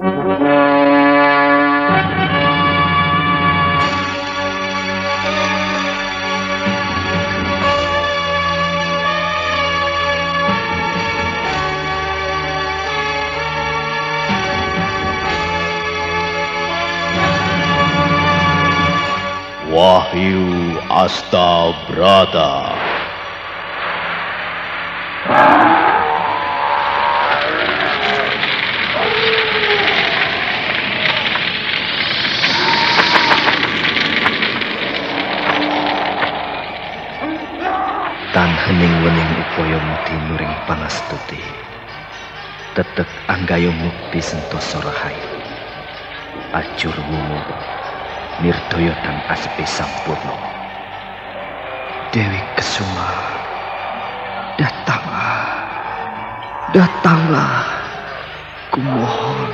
Wahyu Astabrata. Tan hening wening upaya mukti nuring pangastuti. Tetek anggayung mukti sentosa rahayu. Acur wungu Nirdaya dan aspi sampurno. Dewi Kesuma, datanglah, datanglah, kumohon.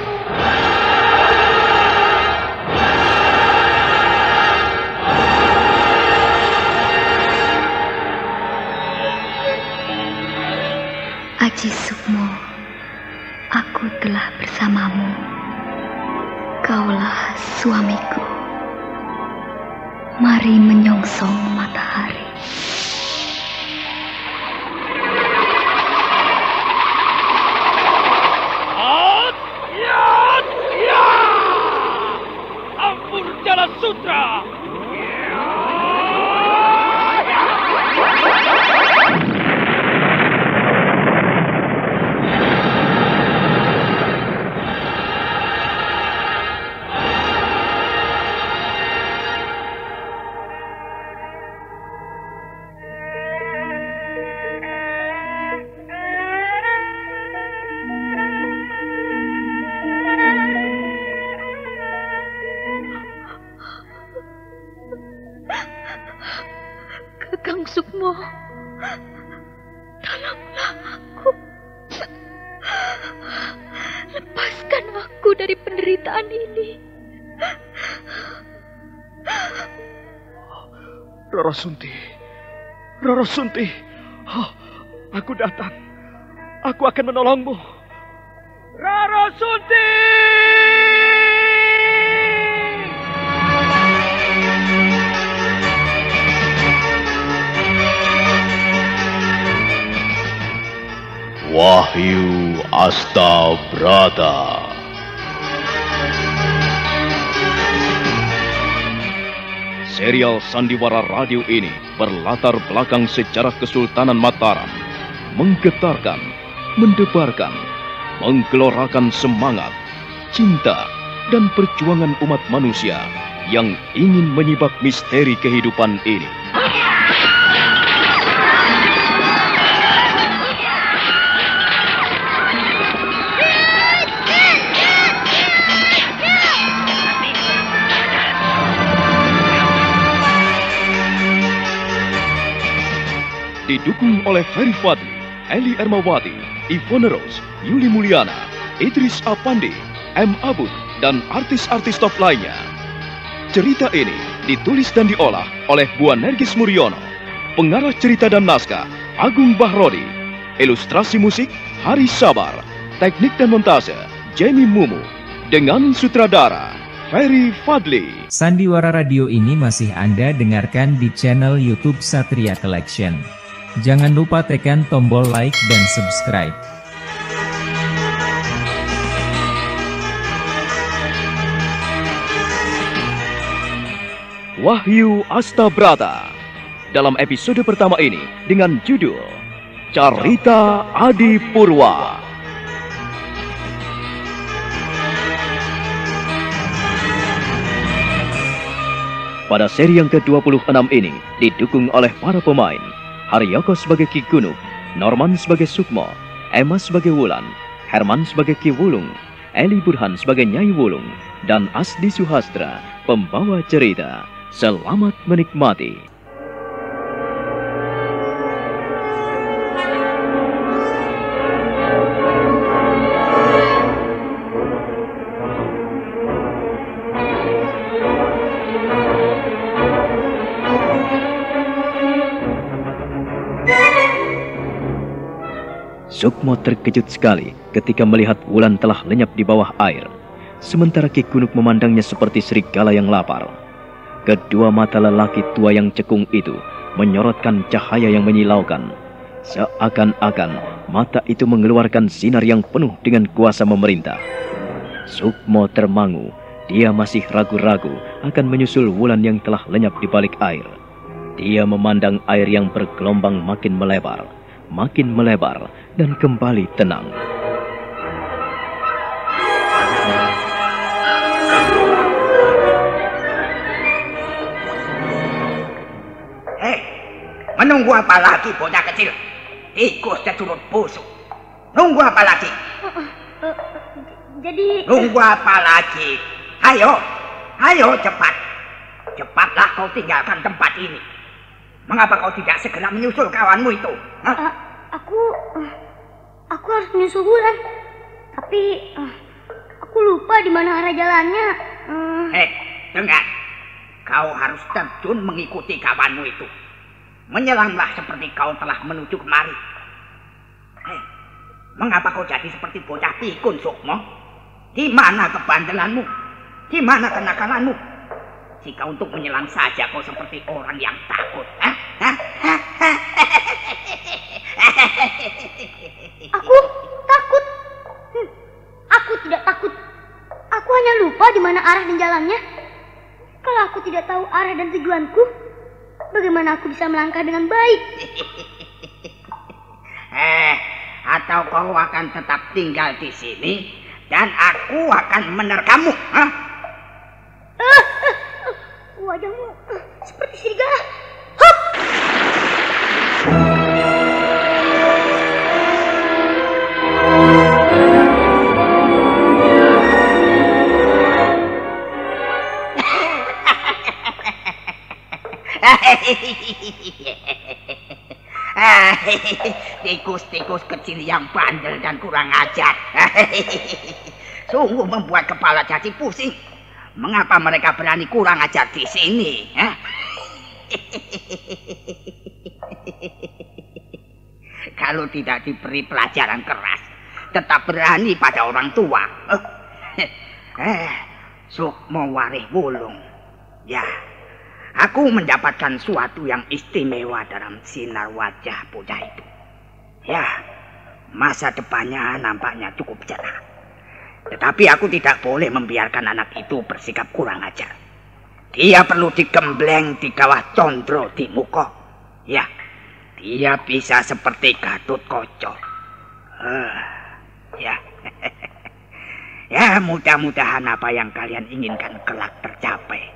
Aji Sukmo, aku telah bersamamu. Kaulah suamiku. Mari menyongsong matahari. Ampun Jala Sutra. Kakang Sukmo, tolonglah aku. Lepaskan aku dari penderitaan ini. Rara Sunti, Rara Sunti, aku datang. Aku akan menolongmu. Rara Sunti! Wahyu Astabrata. Serial sandiwara radio ini berlatar belakang sejarah Kesultanan Mataram, menggetarkan, mendebarkan, menggelorakan semangat, cinta, dan perjuangan umat manusia yang ingin menyibak misteri kehidupan ini. Didukung oleh Ferry Fadli, Eli Ermawati, Ivone Rose, Yuli Mulyana, Idris Apandi, M. Abud, dan artis-artis top lainnya. Cerita ini ditulis dan diolah oleh Bu Nergis Muryono, pengarah cerita dan naskah Agung Bahrodi, ilustrasi musik Haris Sabar, teknik dan montase Jenny Mumu, dengan sutradara Ferry Fadli. Sandiwara Radio ini masih Anda dengarkan di channel YouTube Satria Collection. Jangan lupa tekan tombol like dan subscribe. Wahyu Astabrata dalam episode pertama ini dengan judul Carita Adi Purwa. Pada seri yang ke-26 ini didukung oleh para pemain Haryoko sebagai Ki Gunuk, Norman sebagai Sukmo, Emma sebagai Wulan, Herman sebagai Ki Wulung, Eli Burhan sebagai Nyai Wulung, dan Asdi Suhastra, pembawa cerita. Selamat menikmati. Sukmo terkejut sekali ketika melihat Wulan telah lenyap di bawah air. sementara Ki Kunuk memandangnya seperti serigala yang lapar. Kedua mata lelaki tua yang cekung itu menyorotkan cahaya yang menyilaukan. Seakan-akan mata itu mengeluarkan sinar yang penuh dengan kuasa memerintah. Sukmo termangu, dia masih ragu-ragu akan menyusul Wulan yang telah lenyap di balik air. Dia memandang air yang bergelombang makin melebar, dan kembali tenang. Menunggu apa lagi bocah kecil? Tikus keturut busuk. Nunggu apa lagi? Jadi... Nunggu apa lagi? Ayo cepat. Cepatlah kau tinggalkan tempat ini. Mengapa kau tidak segera menyusul kawanmu itu? Aku harus menyusul Wulan. Tapi aku lupa di mana arah jalannya. Dengar. Kau harus terjun mengikuti kawanmu itu. Menyelanglah seperti kau telah menuju kemari. Mengapa kau jadi seperti bocah pikun, Sukmo? Di mana kebandelanmu? Di mana kenakalanmu? Jika untuk menyelang saja kau seperti orang yang takut. Aku takut. Aku tidak takut. Aku hanya lupa di mana arah dan jalannya. Kalau aku tidak tahu arah dan tujuanku, bagaimana aku bisa melangkah dengan baik? Atau kau akan tetap tinggal di sini dan aku akan menerkammu? Wajahmu seperti serigala. Tikus-tikus kecil yang bandel dan kurang ajar. Sungguh membuat kepala jadi pusing. Mengapa mereka berani kurang ajar di sini? Kalau tidak diberi pelajaran keras, tetap berani pada orang tua. Sukmo Warih Wulung. Ya, aku mendapatkan suatu yang istimewa dalam sinar wajah bocah itu. Ya, masa depannya nampaknya cukup cerah. Tetapi aku tidak boleh membiarkan anak itu bersikap kurang ajar. Dia perlu digembleng di kawah Condro di Muko. Ya, dia bisa seperti Gatut Kaca. Ya, ya mudah-mudahan apa yang kalian inginkan kelak tercapai.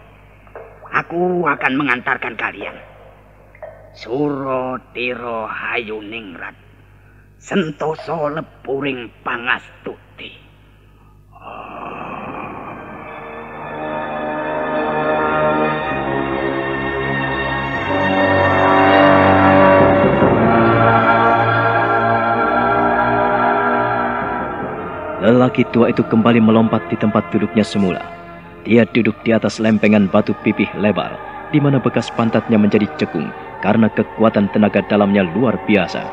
Aku akan mengantarkan kalian. Suro Tiro Hayuningrat, sentoso lepuring pangastuti. Lelaki tua itu kembali melompat di tempat duduknya semula. Dia duduk di atas lempengan batu pipih lebar, di mana bekas pantatnya menjadi cekung karena kekuatan tenaga dalamnya luar biasa.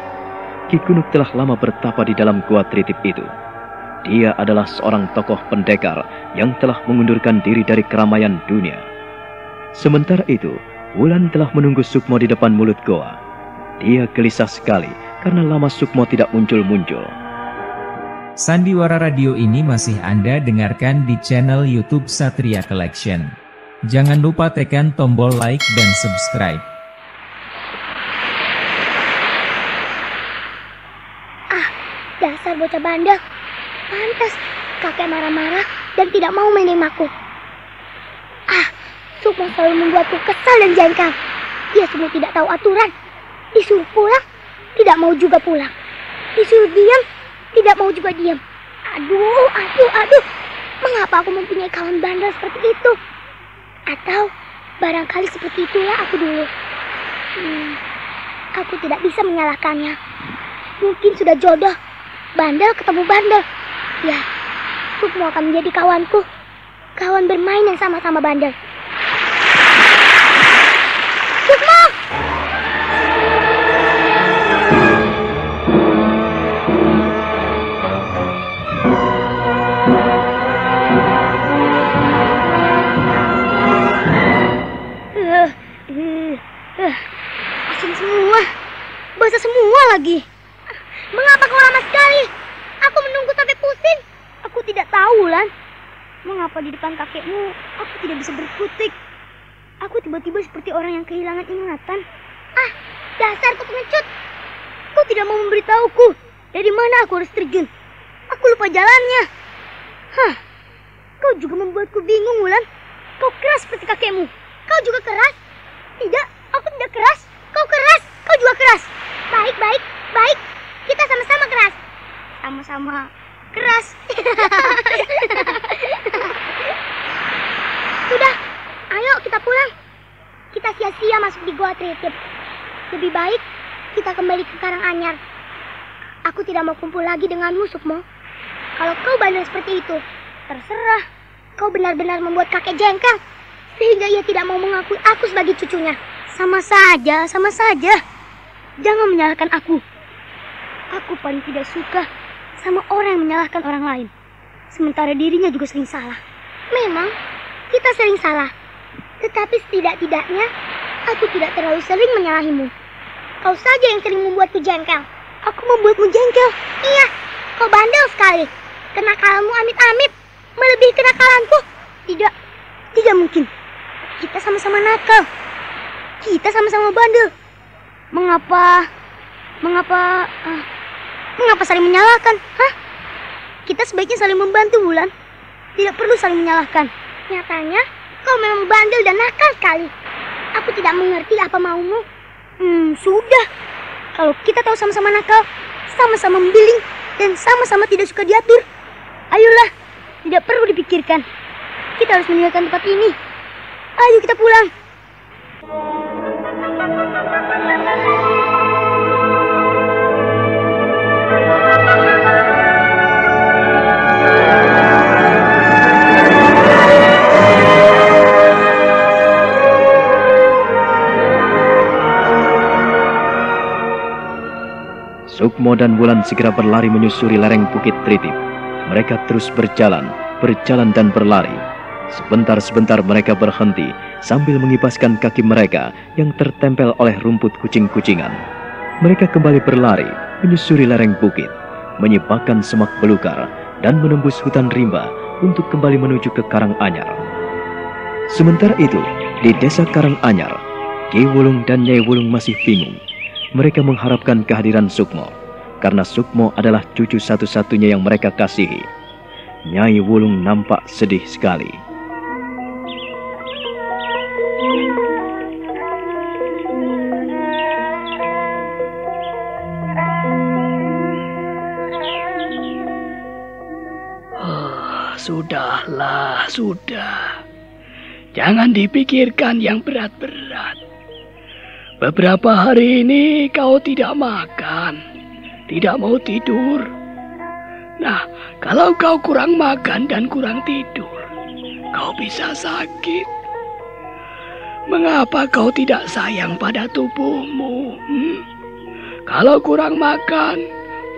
Ki Kunuk telah lama bertapa di dalam gua tritip itu. Dia adalah seorang tokoh pendekar yang telah mengundurkan diri dari keramaian dunia. Sementara itu, Wulan telah menunggu Sukmo di depan mulut goa. Dia gelisah sekali karena lama Sukmo tidak muncul-muncul. Sandiwara radio ini masih Anda dengarkan di channel YouTube Satria Collection. Jangan lupa tekan tombol like dan subscribe. Dasar bocah bandel. Pantas kakek marah-marah dan tidak mau menerimanya. Sukmo selalu membuatku kesal dan jengkel. Dia sungguh tidak tahu aturan. Disuruh pulang, tidak mau juga pulang. Disuruh diam, tidak mau juga diam. Aduh. Mengapa aku mempunyai kawan bandel seperti itu? Atau barangkali seperti itulah aku dulu. Aku tidak bisa menyalahkannya. Mungkin sudah jodoh. Bandel ketemu bandel. Ya, Sukmo akan menjadi kawanku. Kawan bermain yang sama-sama bandel. Sukmo! Wulan? Mengapa di depan kakekmu aku tidak bisa berkutik? Aku tiba-tiba seperti orang yang kehilangan ingatan. Ah, dasar kau pengecut! Kau tidak mau memberitahuku dari mana aku harus terjun. Aku lupa jalannya. Hah, kau juga membuatku bingung, Wulan. Kau keras seperti kakekmu. Kau juga keras? Tidak, aku tidak keras. Kau keras, kau juga keras. Baik, baik, baik. Kita sama-sama keras. Sama-sama keras. Sudah, ayo kita pulang. Kita sia-sia masuk di Gua Tritip. Lebih baik kita kembali ke Karanganyar. Aku tidak mau kumpul lagi denganmu, Sukmo. Kalau kau bandel seperti itu, terserah. Kau benar-benar membuat kakek jengkel, sehingga ia tidak mau mengakui aku sebagai cucunya. Sama saja, sama saja. Jangan menyalahkan aku. Aku paling tidak suka sama orang yang menyalahkan orang lain. Sementara dirinya juga sering salah. Memang, kita sering salah. Tetapi setidak-tidaknya, aku tidak terlalu sering menyalahimu. Kau saja yang sering membuatku jengkel. Aku membuatmu jengkel? Iya, kau bandel sekali. Kenakalanmu amit-amit melebihi kenakalanku. Tidak, tidak mungkin. Kita sama-sama nakal. Kita sama-sama bandel. Mengapa saling menyalahkan? Hah? Kita sebaiknya saling membantu, Wulan. Tidak perlu saling menyalahkan. Nyatanya, kau memang bandel dan nakal sekali. Aku tidak mengerti apa maumu. Sudah. Kalau kita tahu sama-sama nakal, sama-sama membiling, dan sama-sama tidak suka diatur, ayolah, tidak perlu dipikirkan. Kita harus meninggalkan tempat ini. Ayo kita pulang. Sukmo dan Wulan segera berlari menyusuri lereng Bukit Tritip. Mereka terus berjalan dan berlari. Sebentar-sebentar mereka berhenti sambil mengibaskan kaki mereka yang tertempel oleh rumput kucing-kucingan. Mereka kembali berlari menyusuri lereng bukit, menyibakkan semak belukar, dan menembus hutan rimba untuk kembali menuju ke Karanganyar. Sementara itu, di desa Karanganyar, Ki Wulung dan Nyai Wulung masih bingung. Mereka mengharapkan kehadiran Sukmo, karena Sukmo adalah cucu satu-satunya yang mereka kasihi. Nyai Wulung nampak sedih sekali. Sudahlah, sudah. Jangan dipikirkan yang berat-berat. Beberapa hari ini kau tidak makan, tidak mau tidur. Nah, kalau kau kurang makan dan kurang tidur, kau bisa sakit. Mengapa kau tidak sayang pada tubuhmu? Kalau kurang makan,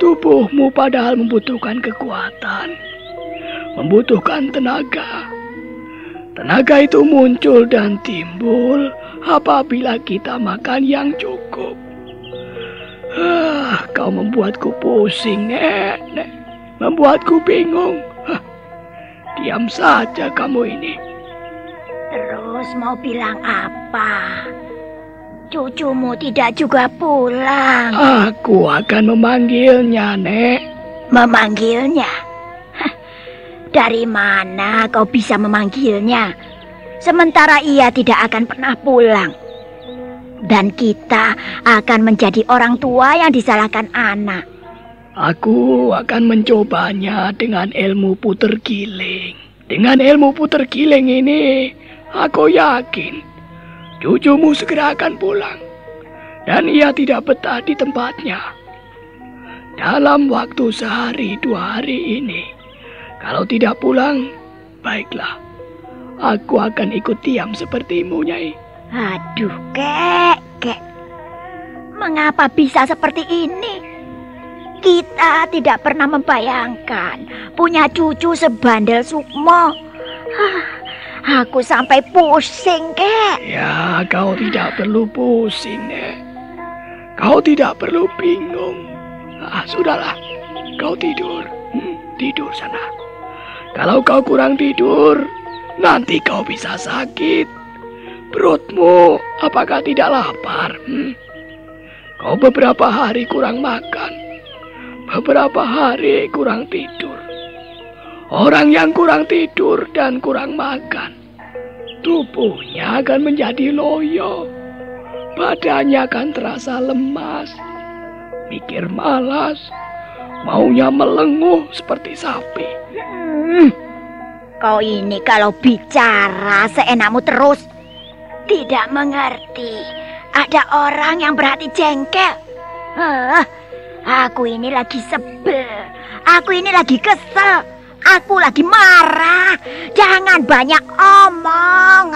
tubuhmu padahal membutuhkan kekuatan, membutuhkan tenaga. Tenaga itu muncul dan timbul apabila kita makan yang cukup. Kau membuatku pusing, Nek. Membuatku bingung. Diam saja kamu ini. Terus mau bilang apa? Cucumu tidak juga pulang. Aku akan memanggilnya, Nek. Memanggilnya? Dari mana kau bisa memanggilnya? Sementara ia tidak akan pernah pulang. Dan kita akan menjadi orang tua yang disalahkan anak. Aku akan mencobanya dengan ilmu puter giling. Dengan ilmu puter giling ini, aku yakin cucumu segera akan pulang. Dan ia tidak betah di tempatnya. Dalam waktu sehari 2 hari ini, kalau tidak pulang, baiklah. Aku akan ikut diam sepertimu, Nyai. Aduh, Kek. Mengapa bisa seperti ini? Kita tidak pernah membayangkan punya cucu sebandel Sukmo. Aku sampai pusing, Kek. Ya, kau tidak perlu pusing, Nek. Kau tidak perlu bingung. Sudahlah, kau tidur. Tidur sana. Kalau kau kurang tidur, nanti kau bisa sakit. Perutmu apakah tidak lapar? Kau beberapa hari kurang makan, beberapa hari kurang tidur. Orang yang kurang tidur dan kurang makan, tubuhnya akan menjadi loyo. Badannya akan terasa lemas, mikir malas, maunya melenguh seperti sapi. Kau ini kalau bicara seenakmu terus, tidak mengerti. Ada orang yang berhati jengkel. Aku ini lagi sebel, aku ini lagi kesel, aku lagi marah. Jangan banyak omong.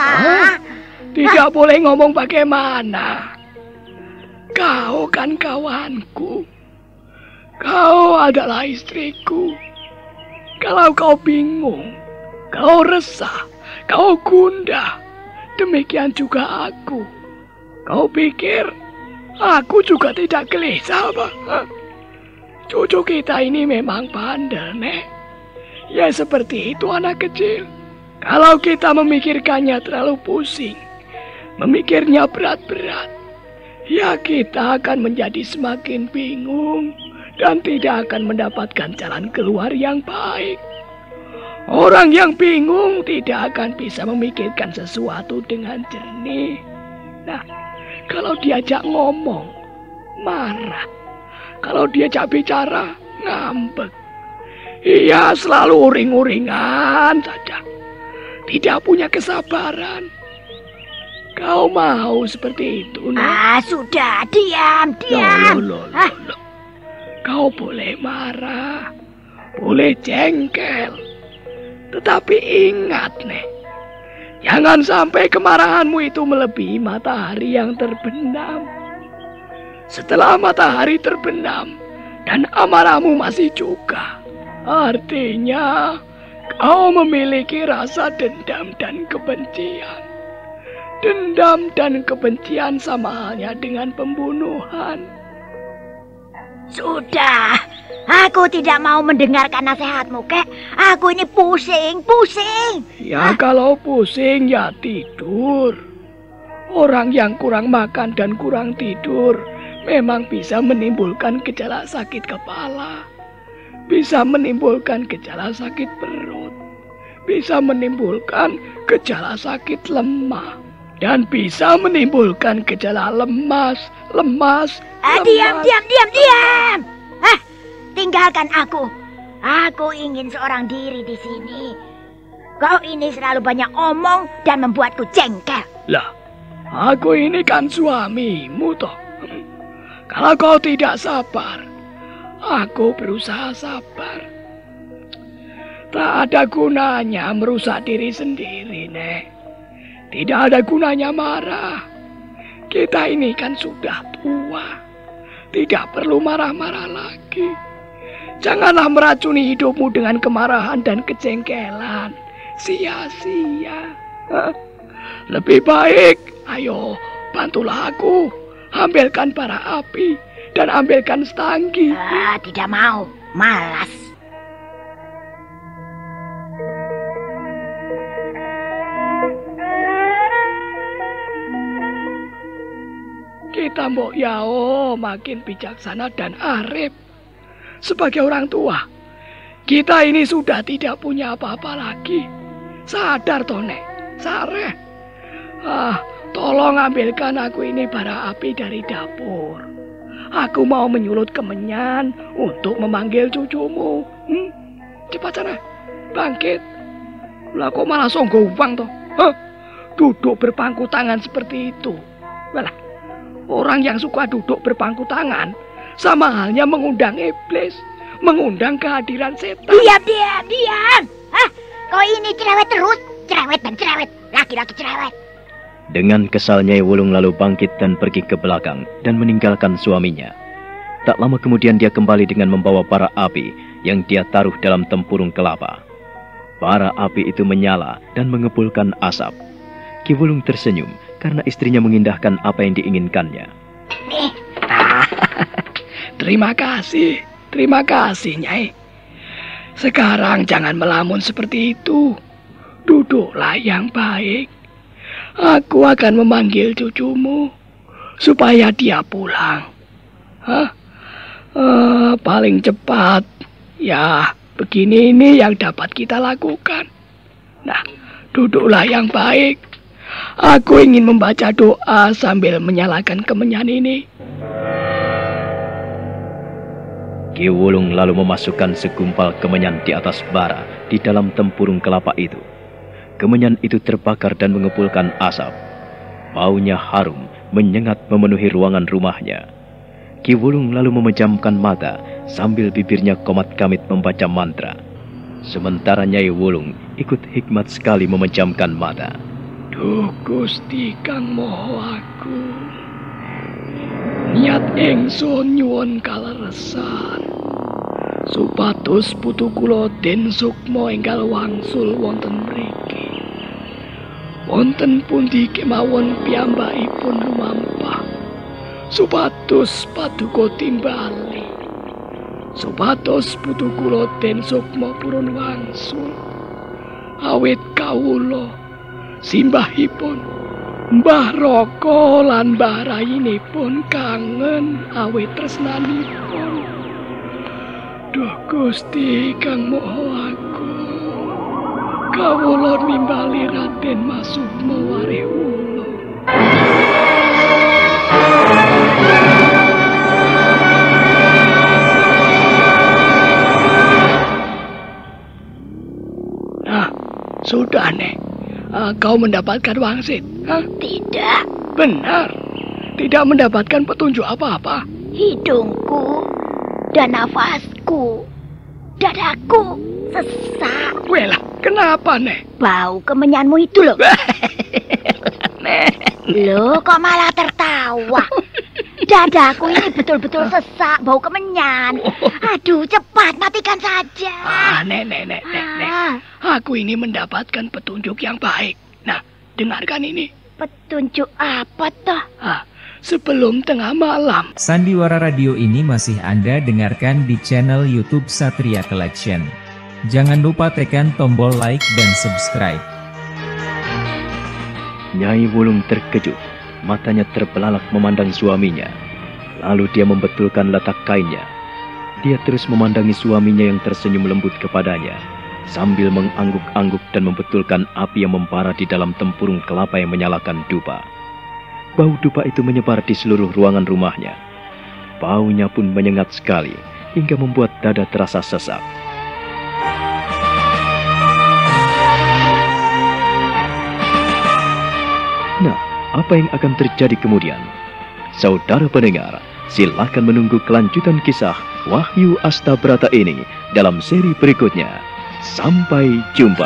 Tidak boleh ngomong bagaimana. Kau kan kawanku. Kau adalah istriku. Kalau kau bingung, kau resah, kau gundah, demikian juga aku. Kau pikir aku juga tidak gelisah, apa? Cucu kita ini memang bandel, Nek. Ya seperti itu anak kecil. Kalau kita memikirkannya terlalu pusing, memikirnya berat-berat, ya kita akan menjadi semakin bingung dan tidak akan mendapatkan jalan keluar yang baik. Orang yang bingung tidak akan bisa memikirkan sesuatu dengan jernih. Nah, kalau diajak ngomong, marah. Kalau diajak bicara, ngambek. Ia selalu uring-uringan saja. Tidak punya kesabaran. Kau mau seperti itu, Nek? Sudah, diam. Loh. Kau boleh marah, boleh jengkel. Tetapi ingat, Nek, jangan sampai kemarahanmu itu melebihi matahari yang terbenam. Setelah matahari terbenam dan amarahmu masih juga, artinya kau memiliki rasa dendam dan kebencian. Dendam dan kebencian sama halnya dengan pembunuhan. Sudah, aku tidak mau mendengarkan nasihatmu, Kek. Aku ini pusing. Ya kalau pusing ya tidur. Orang yang kurang makan dan kurang tidur memang bisa menimbulkan gejala sakit kepala. Bisa menimbulkan gejala sakit perut. Bisa menimbulkan gejala sakit lemah. Dan bisa menimbulkan gejala lemas. Diam. Tinggalkan aku. Aku ingin seorang diri di sini. Kau ini selalu banyak omong dan membuatku jengkel. Lah, aku ini kan suamimu toh. Kalau kau tidak sabar, aku berusaha sabar. Tak ada gunanya merusak diri sendiri, Nek. Tidak ada gunanya marah. Kita ini kan sudah tua. Tidak perlu marah-marah lagi. Janganlah meracuni hidupmu dengan kemarahan dan kejengkelan. Sia-sia. Lebih baik, ayo bantulah aku. Ambilkan bara api dan ambilkan setanggi. Tidak mau, malas. Kita Mbok Yao makin bijaksana dan arif. Sebagai orang tua, kita ini sudah tidak punya apa-apa lagi. Sadar toh, Nek? Sareh. Tolong ambilkan aku ini bara api dari dapur. Aku mau menyulut kemenyan untuk memanggil cucumu. Cepat sana, bangkit. Lah kok malah songgowan toh? Duduk berpangku tangan seperti itu. Walah. Orang yang suka duduk berpangku tangan sama halnya mengundang iblis, mengundang kehadiran setan. Diam. Kau ini cerewet terus, cerewet. Laki-laki cerewet. Dengan kesal Nyai Wulung lalu bangkit dan pergi ke belakang dan meninggalkan suaminya. Tak lama kemudian dia kembali dengan membawa bara api yang dia taruh dalam tempurung kelapa. Bara api itu menyala dan mengepulkan asap. Ki Wulung tersenyum karena istrinya mengindahkan apa yang diinginkannya. Terima kasih Nyai. Sekarang jangan melamun seperti itu. Duduklah yang baik. Aku akan memanggil cucumu supaya dia pulang. Paling cepat. Ya, begini ini yang dapat kita lakukan. Nah, duduklah yang baik. Aku ingin membaca doa sambil menyalakan kemenyan ini. Ki Wulung lalu memasukkan segumpal kemenyan di atas bara di dalam tempurung kelapa itu. Kemenyan itu terbakar dan mengepulkan asap. Baunya harum, menyengat memenuhi ruangan rumahnya. Ki Wulung lalu memejamkan mata sambil bibirnya komat-kamit membaca mantra. Sementara Nyai Wulung ikut hikmat sekali memejamkan mata. Duh Gusti Kang Maha Agung, niat ingsun nyuwun kaleresan supados putu kula Den Sukma enggal wangsul wonten mriki. Wonten pundi kemawon piyambakipun lumampah supados paduka timbali. Supados putu kula Den Sukma purun wangsul awit kawula simbahipun Mbah Raka lan Mbah Rayinipun kangen awit tresnanipun. Duh Gusti Kang Maha Agung, kawula nimbali Raden Masukma wareh wulung. Nah, sudah nih. Kau mendapatkan wangsit? Tidak. Benar. Tidak mendapatkan petunjuk apa-apa. Hidungku dan nafasku, dadaku sesak. Welah, kenapa, Nek? Bau kemenyanmu itu loh. Loh, kok malah tertawa? Dadaku ini betul-betul sesak, bau kemenyan. Aduh, cepat matikan saja. Nek. Aku ini mendapatkan petunjuk yang baik. Nah, dengarkan ini. Petunjuk apa toh? Sebelum tengah malam. Sandiwara Radio ini masih Anda dengarkan di channel YouTube Satria Collection. Jangan lupa tekan tombol like dan subscribe. Nyai Wulung terkejut, matanya terbelalak memandang suaminya. Lalu dia membetulkan letak kainnya. Dia terus memandangi suaminya yang tersenyum lembut kepadanya, sambil mengangguk-angguk dan membetulkan api yang membara di dalam tempurung kelapa yang menyalakan dupa. Bau dupa itu menyebar di seluruh ruangan rumahnya. Baunya pun menyengat sekali, hingga membuat dada terasa sesak. Nah, apa yang akan terjadi kemudian? Saudara pendengar, silakan menunggu kelanjutan kisah Wahyu Astabrata ini dalam seri berikutnya. Sampai jumpa.